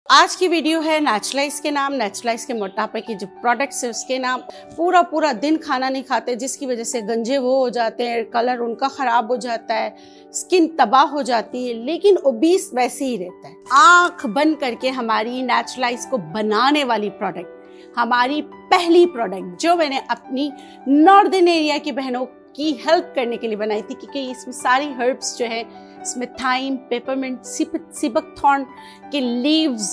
आज की वीडियो है नेचुरलाइज के नाम, नेचुरलाइज के मोटापे के जो प्रोडक्ट्स है उसके नाम। पूरा दिन खाना नहीं खाते जिसकी वजह से गंजे वो हो जाते हैं, कलर उनका खराब हो जाता है, स्किन तबाह हो जाती है, लेकिन ओबीस वैसे ही रहता है। आंख बंद करके हमारी नेचुरलाइज को बनाने वाली प्रोडक्ट, हमारी पहली प्रोडक्ट जो मैंने अपनी नॉर्दर्न एरिया की बहनों की हेल्प करने के लिए बनाई थी, क्योंकि इसमें सारी हर्ब्स जो है, इसमें थाइम, पेपरमिंट, सिबकथॉर्न के लीव्स,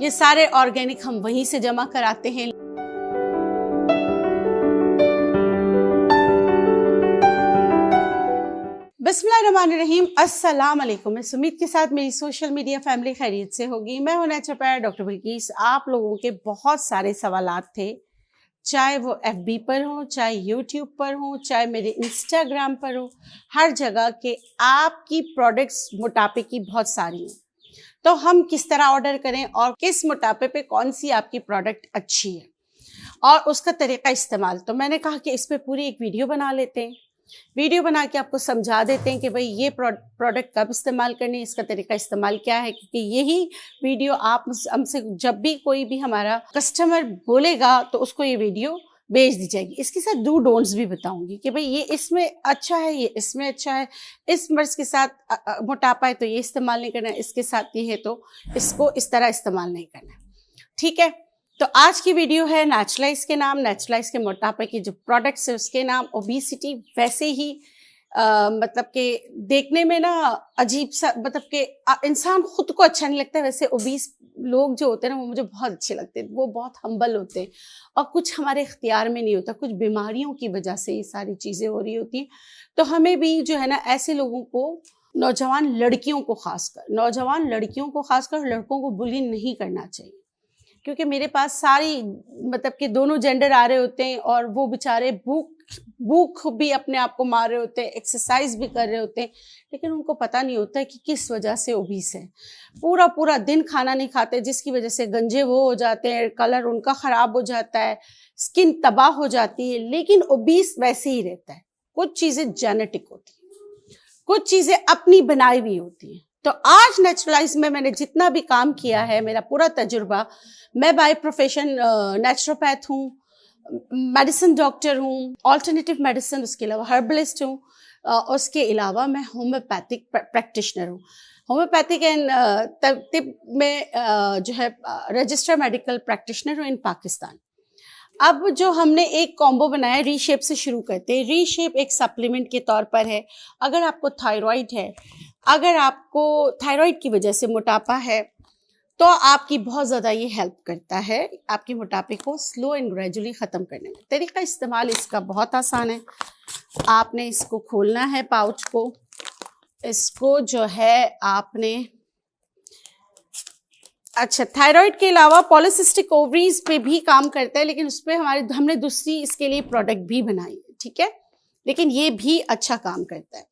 ये सारे ऑर्गेनिक हम वहीं से जमा कराते हैं। बिस्मिल्लाहिर्रहमानिर्रहीम, अस्सलाम वालेकुम। मैं सुमित के साथ मेरी सोशल मीडिया फैमिली खैरियत से होगी। मैं हूं नेचुरोपैथ डॉक्टर बिल्किस। आप लोगों के बहुत सारे सवालात थे, चाहे वो FB पर हो, चाहे YouTube पर हो, चाहे मेरे Instagram पर हो, हर जगह के आपकी प्रोडक्ट्स मोटापे की बहुत सारी हैं। तो हम किस तरह ऑर्डर करें और किस मोटापे पे कौन सी आपकी प्रोडक्ट अच्छी है और उसका तरीका इस्तेमाल। तो मैंने कहा कि इस पे पूरी एक वीडियो बना लेते हैं। वीडियो बना के आपको समझा देते हैं कि भाई ये प्रोडक्ट कब इस्तेमाल करनी है, इसका तरीका इस्तेमाल क्या है, क्योंकि यही वीडियो आप हमसे जब भी कोई भी हमारा कस्टमर बोलेगा तो उसको ये वीडियो भेज दी जाएगी। इसके साथ डू डोंट्स भी बताऊंगी कि भाई ये इसमें अच्छा है, ये इसमें अच्छा है, इस मर्ज के साथ मोटापा है तो ये इस्तेमाल नहीं करना है, इसके साथ ये है तो इसको इस तरह इस्तेमाल नहीं करना है। ठीक है, तो आज की वीडियो है नेचुरलाइज के नाम, नेचुरलाइज के मोटापे की जो प्रोडक्ट्स है उसके नाम। ओबेसिटी वैसे ही मतलब कि देखने में ना अजीब सा, मतलब कि इंसान खुद को अच्छा नहीं लगता, वैसे ओबीस लोग जो होते हैं ना वो मुझे बहुत अच्छे लगते हैं। वो बहुत हम्बल होते हैं और कुछ हमारे इख्तियार में नहीं होता, कुछ बीमारियों की वजह से ये सारी चीज़ें हो रही होती हैं। तो हमें भी जो है ना ऐसे लोगों को, नौजवान लड़कियों को खासकर लड़कों को बुली नहीं करना चाहिए, क्योंकि मेरे पास सारी मतलब कि दोनों जेंडर आ रहे होते हैं और वो बेचारे भूख भी अपने आप को मार रहे होते हैं, एक्सरसाइज भी कर रहे होते हैं, लेकिन उनको पता नहीं होता है कि किस वजह से ओबीस है। पूरा दिन खाना नहीं खाते जिसकी वजह से गंजे वो हो जाते हैं, कलर उनका खराब हो जाता है, स्किन तबाह हो जाती है, लेकिन ओबीस वैसे ही रहता है। कुछ चीज़ें जेनेटिक होती हैं, कुछ चीज़ें अपनी बनाई हुई होती हैं। तो आज नेचुरलाइज में मैंने जितना भी काम किया है, मेरा पूरा तजुर्बा, मैं बाय प्रोफेशन नेचुरोपैथ हूँ, मेडिसिन डॉक्टर हूँ, ऑल्टरनेटिव मेडिसिन, उसके अलावा हर्बलिस्ट हूँ, उसके अलावा मैं होम्योपैथिक प्रैक्टिशनर हूँ। होम्योपैथिक एंड तरतीब में जो है रजिस्टर्ड मेडिकल प्रैक्टिशनर हूँ इन पाकिस्तान। अब जो हमने एक कॉम्बो बनाया, रीशेप से शुरू करते हैं। रीशेप एक सप्लीमेंट के तौर पर है। अगर आपको थायराइड है, अगर आपको थायराइड की वजह से मोटापा है, तो आपकी बहुत ज़्यादा ये हेल्प करता है आपके मोटापे को स्लो एंड ग्रेजुअली ख़त्म करने में। तरीका इस्तेमाल इसका बहुत आसान है। आपने इसको खोलना है, पाउच को, इसको जो है आपने, अच्छा, थायराइड के अलावा पॉलीसिस्टिक ओवरीज पे भी काम करता है, लेकिन उस पर हमने दूसरी इसके लिए प्रोडक्ट भी बनाई है, ठीक है, लेकिन ये भी अच्छा काम करता है।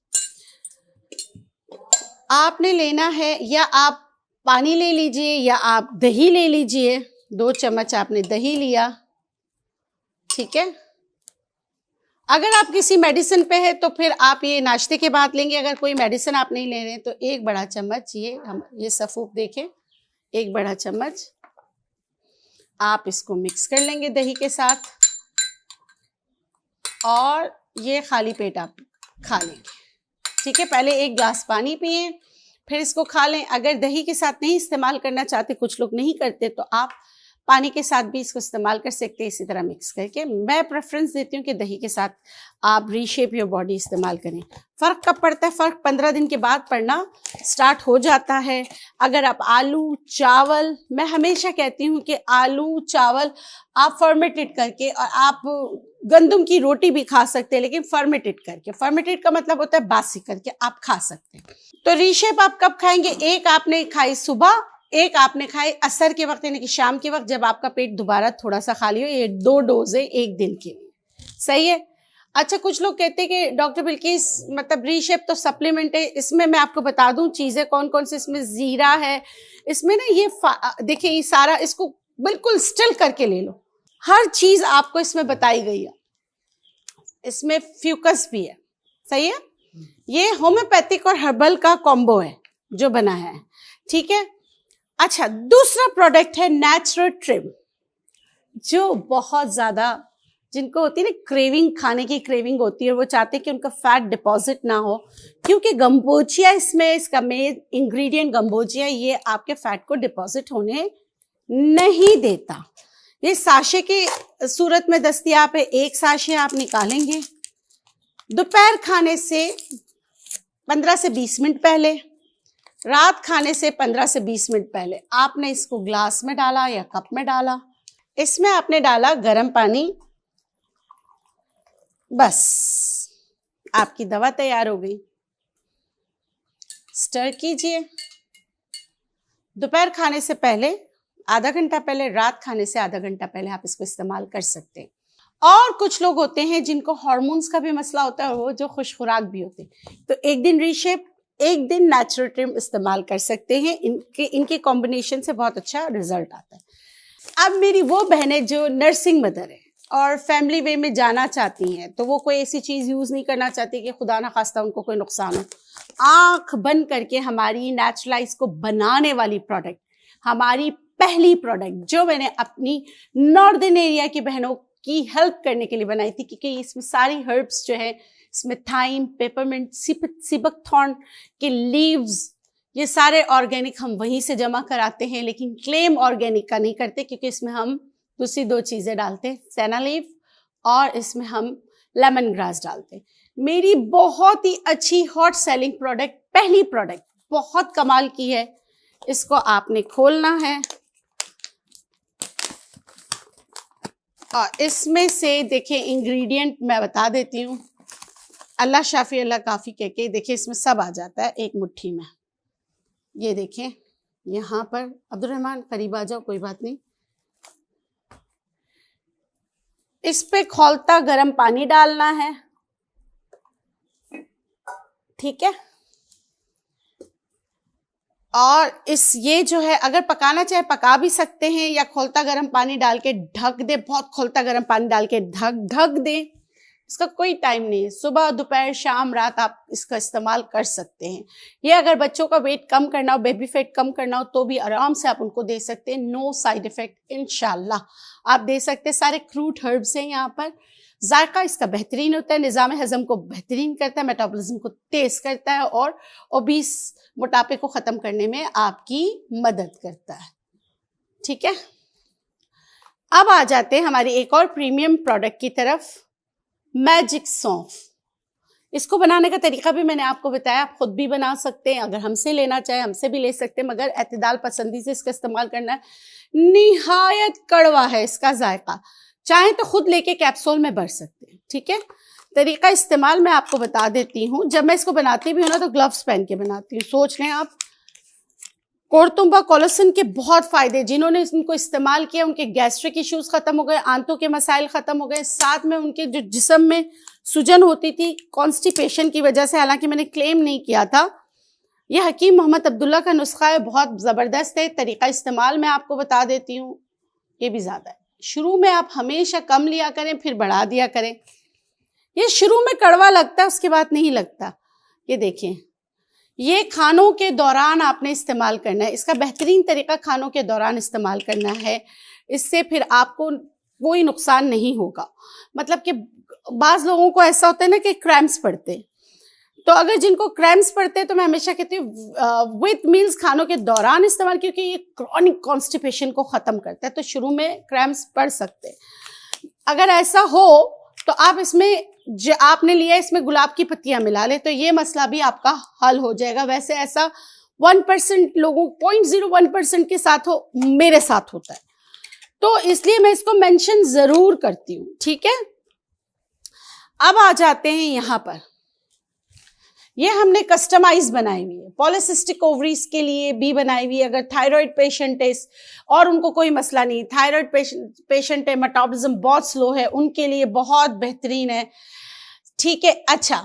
आपने लेना है, या आप पानी ले लीजिए या आप दही ले लीजिए। 2 चम्मच आपने दही लिया, ठीक है। अगर आप किसी मेडिसिन पे है तो फिर आप ये नाश्ते के बाद लेंगे। अगर कोई मेडिसिन आप नहीं ले रहे तो 1 बड़ा चम्मच, ये सफ़ूफ देखें, 1 बड़ा चम्मच आप इसको मिक्स कर लेंगे दही के साथ, और ये खाली पेट आप खा लेंगे, ठीक है। पहले 1 गिलास पानी पिए, फिर इसको खा लें। अगर दही के साथ नहीं इस्तेमाल करना चाहते, कुछ लोग नहीं करते, तो आप पानी के साथ भी इसको इस्तेमाल कर सकते हैं, इसी तरह मिक्स करके। मैं प्रेफरेंस देती हूँ कि दही के साथ आप रीशेप योर बॉडी इस्तेमाल करें। फ़र्क कब पड़ता है? फ़र्क 15 दिन के बाद पड़ना स्टार्ट हो जाता है। अगर आप आलू चावल, मैं हमेशा कहती हूँ कि आलू चावल आप फर्मेटेड करके, और आप गंदम की रोटी भी खा सकते हैं, लेकिन फर्मेटेड करके, फर्मेटेड का मतलब होता है बासी करके आप खा सकते हैं। तो रीशेप आप कब खाएंगे? 1 आपने खाई सुबह, 1 आपने खाई असर के वक्त, यानी कि शाम के वक्त, जब आपका पेट दोबारा थोड़ा सा खाली हो। ये 2 डोज है 1 दिन के लिए, सही है। अच्छा, कुछ लोग कहते हैं कि डॉक्टर बिल्किस मतलब रीशेप तो सप्लीमेंट है, इसमें मैं आपको बता दूं चीज़ें कौन कौन सी। इसमें जीरा है, इसमें ना ये देखिए, ये सारा, इसको बिल्कुल स्टिल करके ले लो, हर चीज़ आपको इसमें बताई गई है। इसमें फ्यूकस भी है, सही है। ये होम्योपैथिक और हर्बल का कॉम्बो है जो बना है, ठीक है। अच्छा, दूसरा प्रोडक्ट है नेचुरल ट्रिम, जो बहुत ज्यादा जिनको होती है ना क्रेविंग, खाने की क्रेविंग होती है, वो चाहते हैं कि उनका फैट डिपॉजिट ना हो, क्योंकि गंबोजिया इसमें इसका मेन इंग्रेडिएंट गंबोजिया ये आपके फैट को डिपॉजिट होने नहीं देता। ये साशे की सूरत में दस्तयाब है। एक साशे आप निकालेंगे दोपहर खाने से 15 से 20 मिनट पहले, रात खाने से 15 से 20 मिनट पहले आपने इसको ग्लास में डाला या कप में डाला, इसमें आपने डाला गर्म पानी, बस आपकी दवा तैयार हो गई। स्टर कीजिए दोपहर खाने से पहले आधा घंटा पहले, रात खाने से आधा घंटा पहले आप इसको इस्तेमाल कर सकते हैं। और कुछ लोग होते हैं जिनको हार्मोन्स का भी मसला होता है, वो जो खुश खुराक भी होते हैं, तो एक दिन रीशेप, एक दिन नेचुरल ट्रिम इस्तेमाल कर सकते हैं। इनके कॉम्बिनेशन से बहुत अच्छा रिजल्ट आता है। अब मेरी वो बहनें जो नर्सिंग मदर है और फैमिली वे में जाना चाहती हैं, तो वो कोई ऐसी चीज़ यूज़ नहीं करना चाहती कि खुदा ना खास्ता उनको कोई नुकसान हो, आंख बंद करके हमारी नेचुरलाइज को बनाने वाली प्रोडक्ट, हमारी पहली प्रोडक्ट जो मैंने अपनी नॉर्दर्न एरिया की बहनों की हेल्प करने के लिए बनाई थी, क्योंकि इसमें सारी हर्ब्स जो है, इसमें थाइम, पेपरमिंट, सिबकथॉर्न के लीव्स, ये सारे ऑर्गेनिक हम वहीं से जमा कराते हैं, लेकिन क्लेम ऑर्गेनिक का नहीं करते, क्योंकि इसमें हम दूसरी दो चीज़ें डालते हैं, सेना लीफ और इसमें हम लेमन ग्रास डालते हैं। मेरी बहुत ही अच्छी हॉट सेलिंग प्रोडक्ट, पहली प्रोडक्ट बहुत कमाल की है। इसको आपने खोलना है और इसमें से देखिए इंग्रेडिएंट मैं बता देती हूँ, अल्लाह शाफी अल्लाह काफ़ी कह के देखिए इसमें सब आ जाता है एक मुट्ठी में। ये देखिए यहाँ पर, अब्दुर्रहमान करीब आ जाओ, कोई बात नहीं। इस पे खौलता गर्म पानी डालना है, ठीक है। और ये जो है, अगर पकाना चाहे पका भी सकते हैं, या खौलता गर्म पानी डाल के ढक दे, बहुत खौलता गर्म पानी डाल के ढक दे, इसका कोई टाइम नहीं है, सुबह दोपहर शाम रात आप इसका इस्तेमाल कर सकते हैं। ये अगर बच्चों का वेट कम करना हो, बेबी फैट कम करना हो, तो भी आराम से आप उनको दे सकते हैं, नो साइड इफेक्ट इंशाल्लाह आप दे सकते हैं। सारे क्रूड हर्ब्स हैं यहाँ पर। जायका इसका बेहतरीन होता है, निज़ाम हजम को बेहतरीन करता है, मेटाबॉलिज्म को तेज करता है और ओबीस मोटापे को ख़त्म करने में आपकी मदद करता है, ठीक है। अब आ जाते हैं हमारी एक और प्रीमियम प्रोडक्ट की तरफ, मैजिक सौंफ। इसको बनाने का तरीका भी मैंने आपको बताया, आप खुद भी बना सकते हैं, अगर हमसे लेना चाहे हमसे भी ले सकते हैं, मगर एतदाल पसंदी से इसका इस्तेमाल करना है। निहायत कड़वा है इसका जायका, चाहे तो खुद लेके कैप्सूल में भर सकते हैं, ठीक है। तरीका इस्तेमाल मैं आपको बता देती हूँ। जब मैं इसको बनाती भी हूँ ना, तो ग्लव्स पहन के बनाती हूँ। सोच लें आप, कोरतुम्बा कोलोसिन के बहुत फायदे, जिन्होंने इनको इस्तेमाल किया उनके गैस्ट्रिक इश्यूज खत्म हो गए, आंतों के मसाइल खत्म हो गए, साथ में उनके जो जिस्म में सूजन होती थी कॉन्स्टिपेशन की वजह से, हालांकि मैंने क्लेम नहीं किया था, यह हकीम मोहम्मद अब्दुल्ला का नुस्खा है, बहुत ज़बरदस्त है। तरीका इस्तेमाल मैं आपको बता देती हूँ, ये भी ज़्यादा है। शुरू में आप हमेशा कम लिया करें, फिर बढ़ा दिया करें। ये शुरू में कड़वा लगता है, उसके बाद नहीं लगता। ये देखिए, ये खानों के दौरान आपने इस्तेमाल करना है। इसका बेहतरीन तरीका खानों के दौरान इस्तेमाल करना है, इससे फिर आपको कोई नुकसान नहीं होगा। मतलब कि बाज़ लोगों को ऐसा होता है ना कि क्रैम्प्स पड़ते हैं, तो अगर जिनको क्रैम्प्स पड़ते हैं तो मैं हमेशा कहती हूँ विथ मील्स खानों के दौरान इस्तेमाल, क्योंकि ये क्रॉनिक कॉन्स्टिपेशन को ख़त्म करता है। तो शुरू में क्रैम्प्स पड़ सकते हैं, अगर ऐसा हो तो आप इसमें जो आपने लिया इसमें गुलाब की पत्तियां मिला ले, तो ये मसला भी आपका हल हो जाएगा। वैसे ऐसा 1% लोगों 0.01% के साथ हो, मेरे साथ होता है, तो इसलिए मैं इसको मेंशन जरूर करती हूँ, ठीक है। अब आ जाते हैं यहाँ पर, ये हमने कस्टमाइज बनाई हुई है, पॉलिसिस्टिक ओवरीज के लिए भी बनाई हुई है। अगर थायराइड पेशेंट है और उनको कोई मसला नहीं, थायराइड पेशेंट है, मेटाबॉलिज्म बहुत स्लो है, उनके लिए बहुत बेहतरीन है, ठीक है। अच्छा,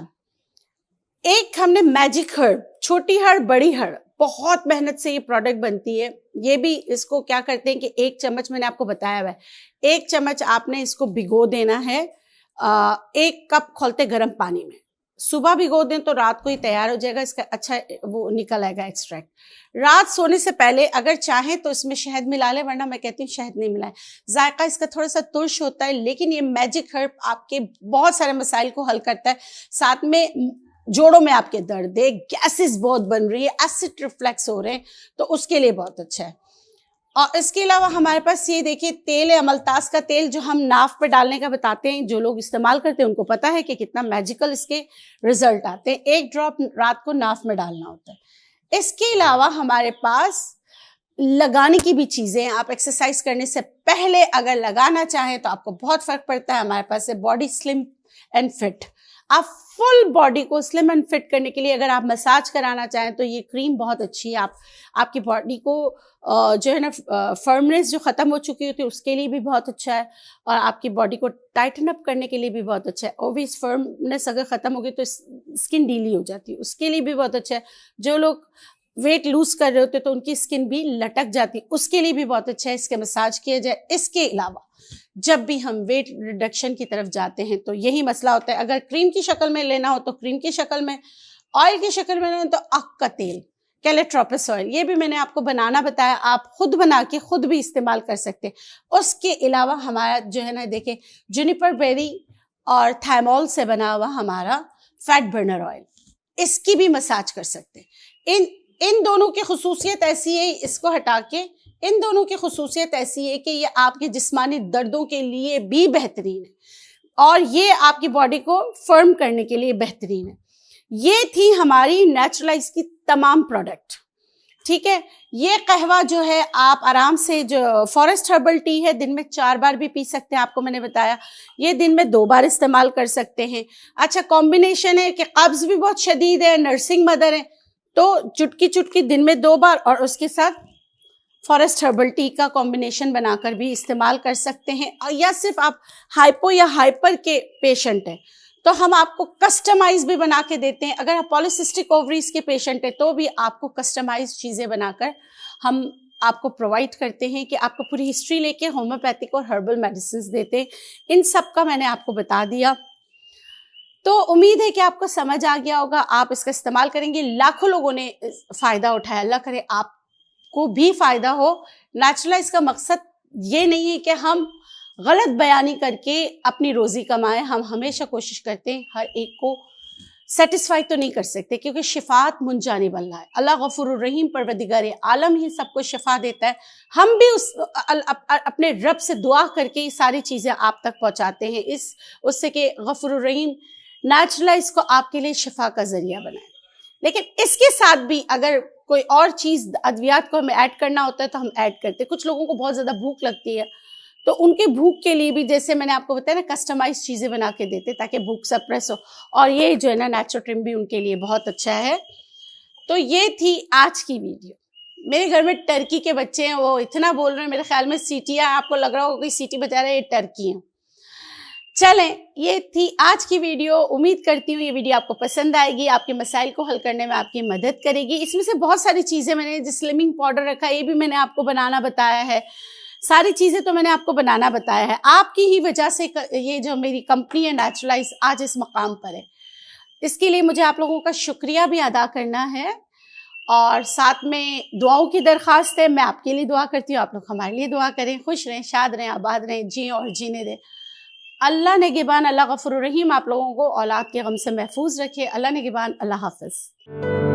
एक हमने मैजिक हर्ब, छोटी हर्ब बड़ी हर्ब, बहुत मेहनत से ये प्रोडक्ट बनती है। ये भी इसको क्या करते हैं कि 1 चम्मच मैंने आपको बताया हुआ है, 1 चम्मच आपने इसको भिगो देना है 1 कप खौलते गर्म पानी में, सुबह भिगो दें तो रात को ही तैयार हो जाएगा, इसका अच्छा वो निकल आएगा एक्सट्रैक्ट। रात सोने से पहले अगर चाहें तो इसमें शहद मिला लें, वरना मैं कहती हूँ शहद नहीं मिलाएं। जायका इसका थोड़ा सा तुर्श होता है, लेकिन ये मैजिक हर्ब आपके बहुत सारे मसाइल को हल करता है। साथ में जोड़ों में आपके दर्द है, गैसेस बहुत बन रही है, एसिड रिफ्लेक्स हो रहे हैं, तो उसके लिए बहुत अच्छा है। और इसके अलावा हमारे पास ये देखिए तेल है, अमलतास का तेल, जो हम नाफ पे डालने का बताते हैं। जो लोग इस्तेमाल करते हैं उनको पता है कि कितना मैजिकल इसके रिजल्ट आते हैं। 1 ड्रॉप रात को नाफ में डालना होता है। इसके अलावा हमारे पास लगाने की भी चीजें, आप एक्सरसाइज करने से पहले अगर लगाना चाहें तो आपको बहुत फर्क पड़ता है। हमारे पास है बॉडी स्लिम एंड फिट। आप फुल बॉडी को स्लिम एंड फिट करने के लिए अगर आप मसाज कराना चाहें तो ये क्रीम बहुत अच्छी है। आपकी बॉडी को जो है ना फर्मनेस जो खत्म हो चुकी होती है उसके लिए भी बहुत अच्छा है, और आपकी बॉडी को टाइटन अप करने के लिए भी बहुत अच्छा है। ओवियस फर्मनेस अगर खत्म होगी तो स्किन ढीली हो जाती है, उसके लिए भी बहुत अच्छा है। जो लोग वेट लूज कर रहे होते तो उनकी स्किन भी लटक जाती है, उसके लिए भी बहुत अच्छा है इसके मसाज किया जाए। इसके अलावा जब भी हम वेट रिडक्शन की तरफ जाते हैं तो यही मसला होता है। अगर क्रीम की शक्ल में लेना हो तो क्रीम की शक्ल में, ऑयल की शक्ल में लेना तो अक का तेल, कैलेट्रोपस ऑयल, ये भी मैंने आपको बनाना बताया। आप खुद बना के खुद भी इस्तेमाल कर सकते हैं। उसके अलावा हमारा जो है ना देखिए जुनिपर बेरी और थाइमोल से बना हुआ हमारा फैट बर्नर ऑयल, इसकी भी मसाज कर सकते हैं। इन दोनों की खुसूसियत ऐसी है, इसको हटा के इन दोनों की खुसूसियत ऐसी है कि ये आपके जिस्मानी दर्दों के लिए भी बेहतरीन है और ये आपकी बॉडी को फर्म करने के लिए बेहतरीन है। ये थी हमारी नेचुरलाइज की तमाम प्रोडक्ट, ठीक है। ये कहवा जो है आप आराम से, जो फॉरेस्ट हर्बल टी है, दिन में 4 बार भी पी सकते हैं, आपको मैंने बताया। ये दिन में 2 बार इस्तेमाल कर सकते हैं। अच्छा कॉम्बिनेशन है कि कब्ज भी बहुत शदीद है, नर्सिंग मदर है, तो चुटकी चुटकी दिन में 2 बार, और उसके साथ फॉरेस्ट हर्बल टी का कॉम्बिनेशन बनाकर भी इस्तेमाल कर सकते हैं। या सिर्फ आप हाइपो या हाइपर के पेशेंट हैं तो हम आपको कस्टमाइज भी बना के देते हैं। अगर आप पॉलिसिस्टिक ओवरीज के पेशेंट हैं तो भी आपको कस्टमाइज चीज़ें बनाकर हम आपको प्रोवाइड करते हैं कि आपको पूरी हिस्ट्री लेके होम्योपैथिक और हर्बल मेडिसिन देते हैं। इन सब का मैंने आपको बता दिया, तो उम्मीद है कि आपको समझ आ गया होगा। आप इसका इस्तेमाल करेंगे, लाखों लोगों ने फ़ायदा उठाया, अल्लाह करे आपको भी फ़ायदा हो। नेचुरलाइज का मकसद ये नहीं है कि हम गलत बयानी करके अपनी रोज़ी कमाएं। हम हमेशा कोशिश करते हैं हर एक को सेटिस्फाई तो नहीं कर सकते, क्योंकि शिफात मुंजाने वाला है। अल्लाह गफूरुर रहीम परवरदिगार आलम ही सबको शिफा देता है। हम भी अपने रब से दुआ करके ये सारी चीज़ें आप तक पहुँचाते हैं, उससे कि गफूरुर रहीम नेचुरलाइज को आपके लिए शिफा का जरिया बनाए। लेकिन इसके साथ भी अगर कोई और चीज़ अद्वियात को हमें ऐड करना होता है तो हम ऐड करते हैं। कुछ लोगों को बहुत ज़्यादा भूख लगती है तो उनके भूख के लिए भी, जैसे मैंने आपको बताया ना, कस्टमाइज चीज़ें बना के देते ताकि भूख सप्रेस हो। और ये जो है ना नेचुरोट्रिम भी उनके लिए बहुत अच्छा है। तो ये थी आज की वीडियो। मेरे घर में टर्की के बच्चे हैं, वो इतना बोल रहे हैं, मेरे ख्याल में सीटियाँ, आपको लग रहा होगा कि सीटी बजा रहे हैं, ये टर्की हैं। चलें, ये थी आज की वीडियो। उम्मीद करती हूँ ये वीडियो आपको पसंद आएगी, आपके मसाइल को हल करने में आपकी मदद करेगी। इसमें से बहुत सारी चीज़ें मैंने, जो स्लिमिंग पाउडर रखा है ये भी मैंने आपको बनाना बताया है। सारी चीज़ें तो मैंने आपको बनाना बताया है। आपकी ही वजह से ये जो मेरी कंपनी है नेचुरलाइज आज इस मकाम पर है। इसके लिए मुझे आप लोगों का शुक्रिया भी अदा करना है और साथ में दुआओं की दरख्वास्त है। मैं आपके लिए दुआ करती हूँ, आप लोग हमारे लिए दुआ करें। खुश रहें, शाद रहें, आबाद रहें, जिएं और जीने दें। अल्लाह नेगेबान, अल्लाह गफूरुर रहीम आप लोगों को औलाद के गम से महफूज रखे। अल्लाह नेगेबान, अल्लाह हाफ़िज़।